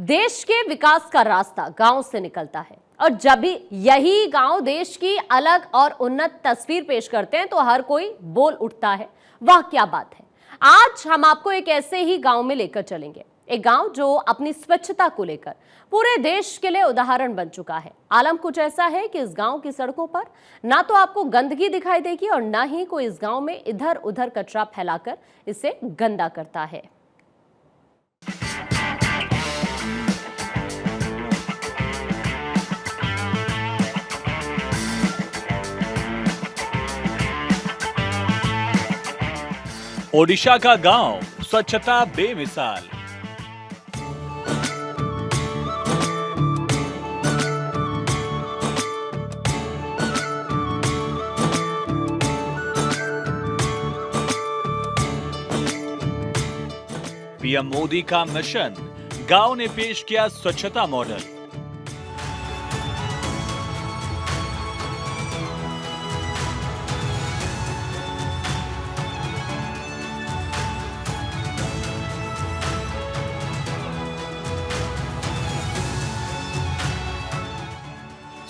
देश के विकास का रास्ता गांव से निकलता है और जब भी यही गांव देश की अलग और उन्नत तस्वीर पेश करते हैं तो हर कोई बोल उठता है, वाह क्या बात है। आज हम आपको एक ऐसे ही गांव में लेकर चलेंगे, एक गांव जो अपनी स्वच्छता को लेकर पूरे देश के लिए उदाहरण बन चुका है। आलम कुछ ऐसा है कि इस गांव की सड़कों पर ना तो आपको गंदगी दिखाई देगी और ना ही कोई इस गांव में इधर उधर कचरा फैलाकर इसे गंदा करता है। ओडिशा का गांव, स्वच्छता बेमिसाल। पीएम मोदी का मिशन, गांव ने पेश किया स्वच्छता मॉडल।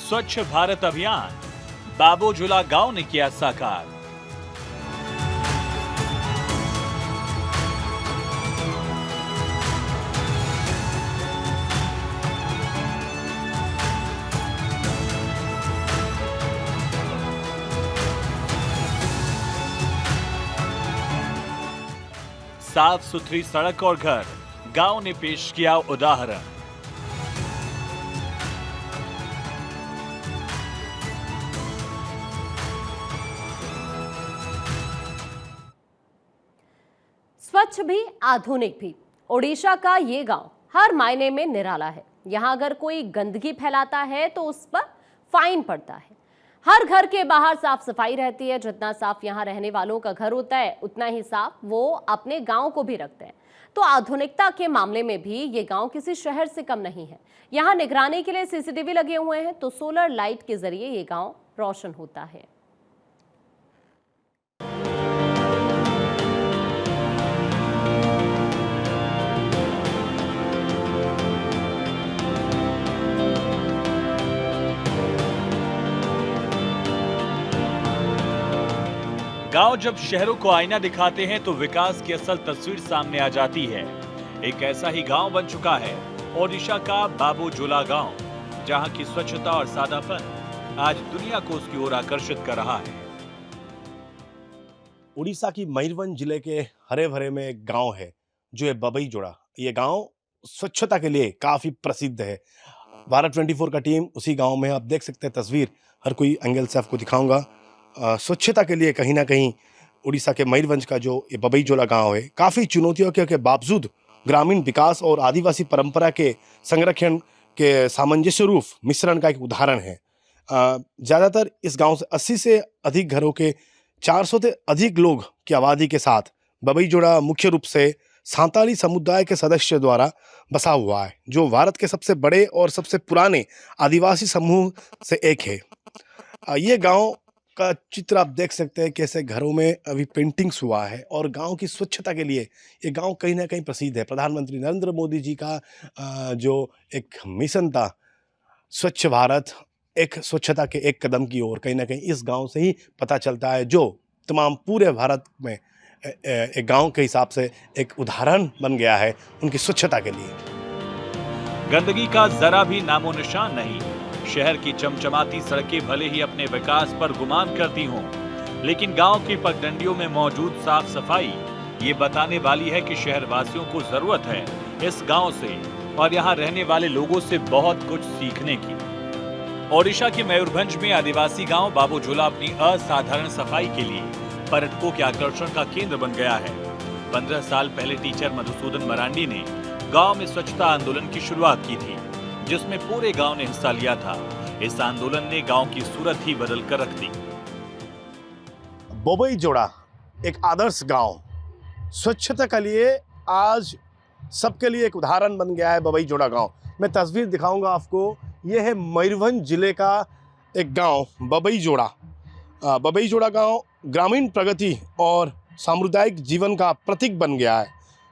स्वच्छ भारत अभियान, बाबूझुला गांव ने किया साकार। साफ सुथरी सड़क और घर, गांव ने पेश किया उदाहरण। स्वच्छ भी आधुनिक भी, ओडिशा का ये गांव हर मायने में निराला है। यहां अगर कोई गंदगी फैलाता है तो उस पर फाइन पड़ता है। हर घर के बाहर साफ सफाई रहती है। जितना साफ यहां रहने वालों का घर होता है उतना ही साफ वो अपने गांव को भी रखते हैं। तो आधुनिकता के मामले में भी ये गांव किसी शहर से कम नहीं है। यहाँ निगरानी के लिए सीसीटीवी लगे हुए हैं तो सोलर लाइट के जरिए ये गांव रोशन होता है। गांव जब शहरों को आईना दिखाते हैं तो विकास की असल तस्वीर सामने आ जाती है। एक ऐसा ही गांव बन चुका है ओडिशा का बाबूझुला गांव, जहां की स्वच्छता और सादापन आज दुनिया को उसकी ओर आकर्षित कर रहा है। उड़ीसा की मयूरभंज जिले के हरे भरे में एक गांव है जो है बबईजोड़ा। ये गांव स्वच्छता के लिए काफी प्रसिद्ध है। भारत 24 का टीम उसी गांव में, आप देख सकते हैं तस्वीर, हर कोई एंगल से आपको दिखाऊंगा। स्वच्छता के लिए कहीं ना कहीं उड़ीसा के मयूरभंज का जो ये बबईजोड़ा गांव है, काफ़ी चुनौतियों के बावजूद ग्रामीण विकास और आदिवासी परंपरा के संरक्षण के सामंजस्य रूप मिश्रण का एक उदाहरण है। ज़्यादातर इस गांव से 80 से अधिक घरों के 400 से अधिक लोग की आबादी के साथ बबईजोड़ा मुख्य रूप से सांताली समुदाय के सदस्य द्वारा बसा हुआ है, जो भारत के सबसे बड़े और सबसे पुराने आदिवासी समूह से एक है। ये गांव का चित्र आप देख सकते हैं, कैसे घरों में अभी पेंटिंग्स हुआ है और गांव की स्वच्छता के लिए ये गांव कहीं ना कहीं प्रसिद्ध है। प्रधानमंत्री नरेंद्र मोदी जी का जो एक मिशन था, स्वच्छ भारत, एक स्वच्छता के एक कदम की ओर, कहीं ना कहीं इस गांव से ही पता चलता है, जो तमाम पूरे भारत में एक गांव के हिसाब से एक उदाहरण बन गया है उनकी स्वच्छता के लिए। गंदगी का जरा भी नामो निशान नहीं। शहर की चमचमाती सड़कें भले ही अपने विकास पर गुमान करती हों, लेकिन गांव की पगडंडियों में मौजूद साफ सफाई ये बताने वाली है कि शहर वासियों को जरूरत है इस गांव से और यहां रहने वाले लोगों से बहुत कुछ सीखने की। ओडिशा के मयूरभंज में आदिवासी गांव बाबूझुला अपनी असाधारण सफाई के लिए पर्यटकों के आकर्षण का केंद्र बन गया है। 15 साल पहले टीचर मधुसूदन मरांडी ने गांव में स्वच्छता आंदोलन की शुरुआत की थी, जिसमें पूरे गांव ने हिस्सा लिया था। इस आंदोलन ने गांव की सूरत ही बदल कर रख दी। बबईजोड़ा एक आदर्श गांव, स्वच्छता के लिए आज सबके लिए एक उदाहरण बन गया है बबईजोड़ा गांव। मैं तस्वीर दिखाऊंगा आपको। यह है मयूरभंज जिले का एक गांव बबईजोड़ा। बबईजोड़ा गांव ग्रामीण प्रगति और सामुदायिक जीवन का प्रतीक बन गया है,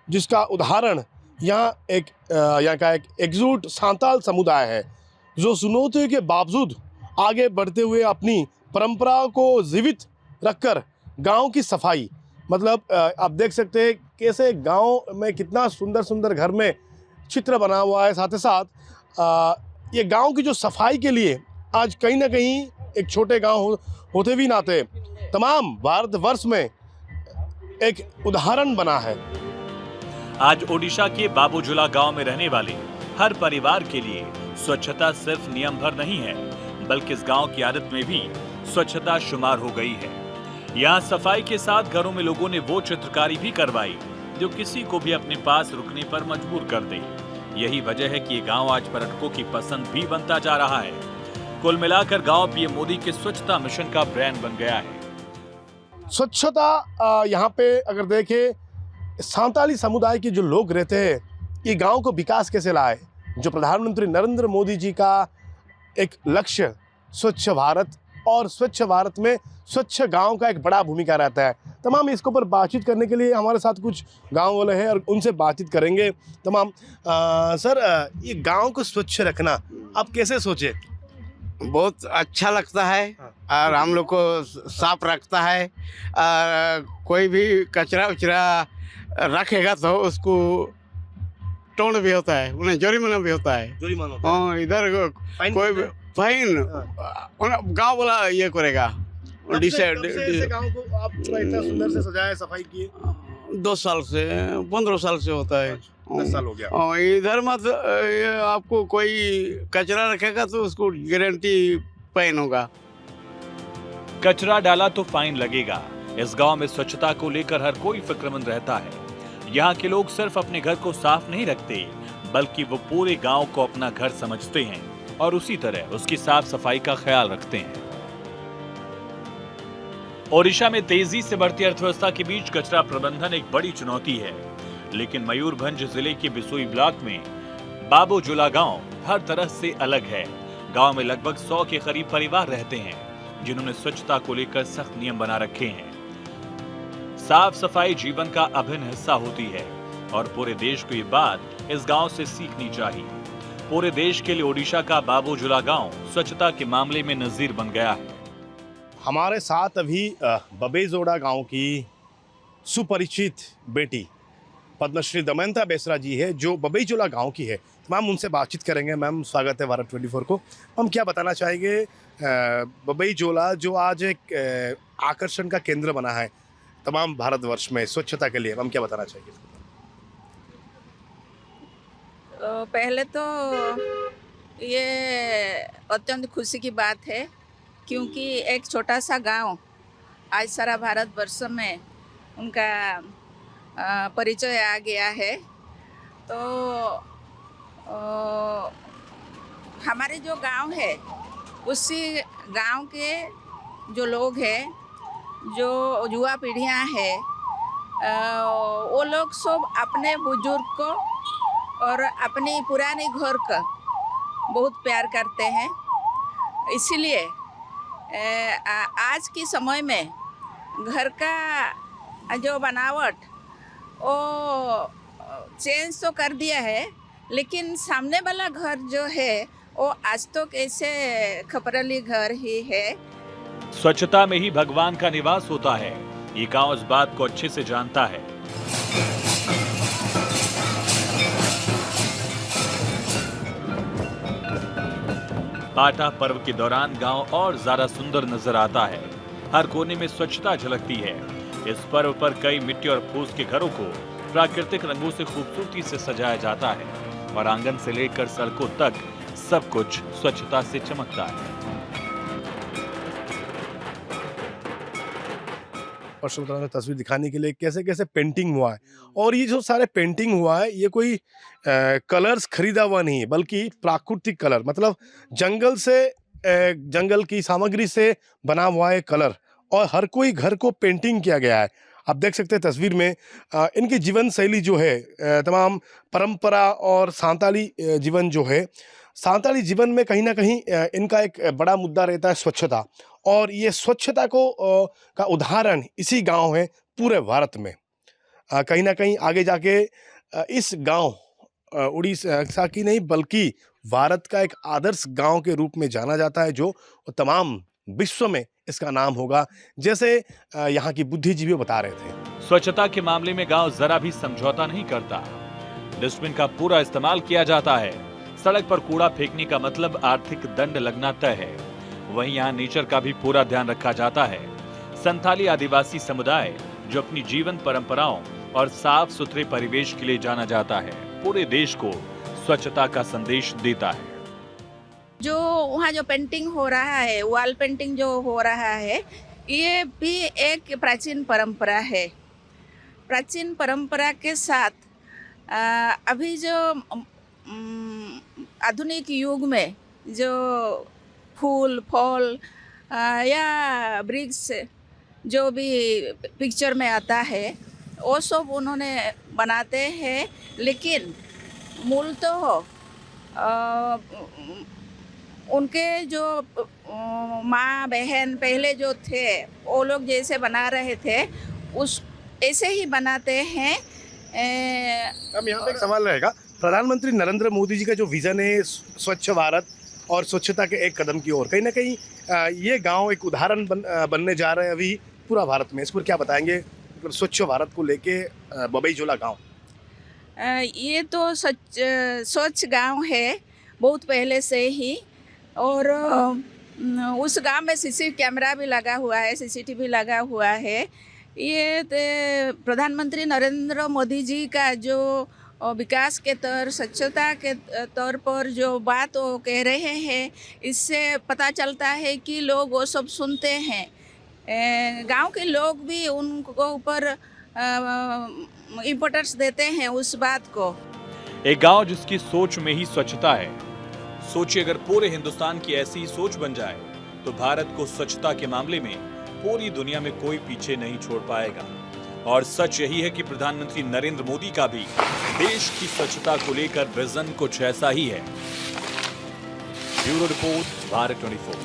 जिसका उदाहरण यहाँ का एक एकजुट सांताल समुदाय है जो चुनौतियों के बावजूद आगे बढ़ते हुए अपनी परंपराओं को जीवित रखकर गांव की सफाई, मतलब आप देख सकते हैं कैसे गांव में कितना सुंदर सुंदर घर में चित्र बना हुआ है। साथ ही साथ ये गांव की जो सफाई के लिए आज कहीं ना कहीं एक छोटे गांव होते भी नाते तमाम भारतवर्ष में एक उदाहरण बना है। आज ओडिशा के बाबूजुला गांव में रहने वाले हर परिवार के लिए स्वच्छता सिर्फ नियम भर नहीं है, बल्कि इस गांव की आदत में भी स्वच्छता शुमार हो गई है। यहाँ सफाई के साथ घरों में लोगों ने वो चित्रकारी भी करवाई जो किसी को भी अपने पास रुकने पर मजबूर कर दे। यही वजह है कि ये गांव आज पर्यटकों की पसंद भी बनता जा रहा है। कुल मिलाकर गांव पीएम मोदी के स्वच्छता मिशन का ब्रांड बन गया है। स्वच्छता यहाँ पे अगर देखें, सांताली समुदाय के जो लोग रहते हैं, ये गांव को विकास कैसे लाए, जो प्रधानमंत्री नरेंद्र मोदी जी का एक लक्ष्य स्वच्छ भारत, और स्वच्छ भारत में स्वच्छ गांव का एक बड़ा भूमिका रहता है। तमाम इसके ऊपर बातचीत करने के लिए हमारे साथ कुछ गांव वाले हैं और उनसे बातचीत करेंगे तमाम। सर, ये गांव को स्वच्छ रखना आप कैसे सोचे? बहुत अच्छा लगता है और हम लोग को साफ रखता है। कोई भी कचरा उचरा रखेगा तो उसको टोन भी होता है, उन्हें जुर्माना भी होता है। जुर्माना होता है। हाँ, इधर कोई भी फाइन गांव वाला ये करेगा। कब से गांव को आप पूरा इतना सुंदर से सजाया, सफाई किए? 2 साल से 15 साल से होता है। 10 साल हो गया। इधर मत आपको कोई कचरा रखेगा तो उसको गारंटी फाइन होगा। कचरा डाला तो फाइन लगेगा। इस गांव में स्वच्छता को लेकर हर कोई फिक्रमंद रहता है। यहाँ के लोग सिर्फ अपने घर को साफ नहीं रखते, बल्कि वो पूरे गांव को अपना घर समझते हैं और उसी तरह उसकी साफ सफाई का ख्याल रखते हैं। ओडिशा में तेजी से बढ़ती अर्थव्यवस्था के बीच कचरा प्रबंधन एक बड़ी चुनौती है, लेकिन मयूरभंज जिले के बिसोई ब्लॉक में बाबूजुला गांव हर तरह से अलग है। गांव में लगभग 100 के करीब परिवार रहते हैं, जिन्होंने स्वच्छता को लेकर सख्त नियम बना रखे हैं। साफ सफाई जीवन का अभिन्न हिस्सा होती है और पूरे देश को ये बात इस गांव से सीखनी चाहिए। पूरे देश के लिए ओडिशा का बाबूजुला गांव स्वच्छता के मामले में नजीर बन गया है। हमारे साथ अभी बबेजोड़ा गांव की सुपरिचित बेटी पद्मश्री दमयंता बेसरा जी है, जो बबेजोड़ा गांव की है। मैम, उनसे बातचीत करेंगे। मैम, स्वागत है भारत 24 को। हम क्या बताना चाहेंगे, बबेजोड़ा जो आज एक आकर्षण का केंद्र बना है तमाम भारतवर्ष में स्वच्छता के लिए, हम क्या बताना चाहिए? पहले तो ये अत्यंत खुशी की बात है, क्योंकि एक छोटा सा गांव आज सारा भारतवर्ष में उनका परिचय आ गया है। तो हमारे जो गांव है, उसी गांव के जो लोग हैं, जो युवा पीढ़ियां हैं, वो लोग सब अपने बुजुर्ग को और अपनी पुराने घर का बहुत प्यार करते हैं। इसीलिए आज के समय में घर का जो बनावट वो चेंज तो कर दिया है, लेकिन सामने वाला घर जो है वो आज तो कैसे खपरली घर ही है। स्वच्छता में ही भगवान का निवास होता है, ये गांव इस बात को अच्छे से जानता है। पाटा पर्व के दौरान गांव और ज्यादा सुंदर नजर आता है। हर कोने में स्वच्छता झलकती है। इस पर्व पर कई मिट्टी और फूस के घरों को प्राकृतिक रंगों से खूबसूरती से सजाया जाता है और आंगन से लेकर सड़कों तक सब कुछ स्वच्छता से चमकता है। और तस्वीर दिखाने के लिए कैसे कैसे पेंटिंग हुआ है, और ये जो सारे पेंटिंग हुआ है ये कोई कलर्स खरीदा हुआ नहीं है, बल्कि प्राकृतिक कलर, मतलब जंगल से जंगल की सामग्री से बना हुआ है कलर, और हर कोई घर को पेंटिंग किया गया है। आप देख सकते हैं तस्वीर में इनकी जीवन शैली जो है, तमाम परंपरा और सांताली जीवन जो है, सांताली जीवन में कहीं ना कहीं इनका एक बड़ा मुद्दा रहता है स्वच्छता, और ये स्वच्छता को का उदाहरण इसी गांव है पूरे भारत में। कहीं ना कहीं आगे जाके इस गांव उड़ीसा की नहीं बल्कि भारत का एक आदर्श गांव के रूप में जाना जाता है, जो तमाम विश्व में इसका नाम होगा, जैसे यहाँ की बुद्धिजीवी बता रहे थे। स्वच्छता के मामले में गांव जरा भी समझौता नहीं करता। डस्टबिन का पूरा इस्तेमाल किया जाता है। सड़क पर कूड़ा फेंकने का मतलब आर्थिक दंड लगना तय है। वहीं यहाँ नेचर का भी पूरा ध्यान रखा जाता है। संथाली आदिवासी समुदाय जो अपनी जीवन परंपराओं और साफ सुथरे परिवेश के लिए जाना जाता है, पूरे देश को स्वच्छता का संदेश देता है। जो वहाँ जो पेंटिंग हो रहा है, वॉल पेंटिंग जो हो रहा है, ये भी एक प्राचीन परंपरा है। प्राचीन परंपरा के साथ अभी जो आधुनिक युग में जो फूल फल या वृक्ष जो भी पिक्चर में आता है, वो सब उन्होंने बनाते हैं, लेकिन मूल तो उनके जो माँ बहन पहले जो थे वो लोग जैसे बना रहे थे उस ऐसे ही बनाते हैं। अब यहाँ पे एक सवाल रहेगा, प्रधानमंत्री नरेंद्र मोदी जी का जो विजन है स्वच्छ भारत और स्वच्छता के एक कदम की ओर, कहीं ना कहीं ये गांव एक उदाहरण बनने जा रहे हैं अभी पूरा भारत में। इस पर क्या बताएंगे, स्वच्छ भारत को लेके बबईजोला गांव? ये तो स्वच्छ गांव है बहुत पहले से ही, और उस गांव में सीसी कैमरा भी लगा हुआ है, सीसीटीवी लगा हुआ है। ये प्रधानमंत्री नरेंद्र मोदी जी का जो विकास के तौर, स्वच्छता के तौर पर जो बात वो कह रहे हैं, इससे पता चलता है कि लोग वो सब सुनते हैं। गांव के लोग भी उनको ऊपर इम्पोर्टेंस देते हैं उस बात को। एक गांव जिसकी सोच में ही स्वच्छता है। सोचिए, अगर पूरे हिंदुस्तान की ऐसी ही सोच बन जाए तो भारत को स्वच्छता के मामले में पूरी दुनिया में कोई पीछे नहीं छोड़ पाएगा। और सच यही है कि प्रधानमंत्री नरेंद्र मोदी का भी देश की स्वच्छता को लेकर विजन कुछ ऐसा ही है। Bureau report, Bharat 24।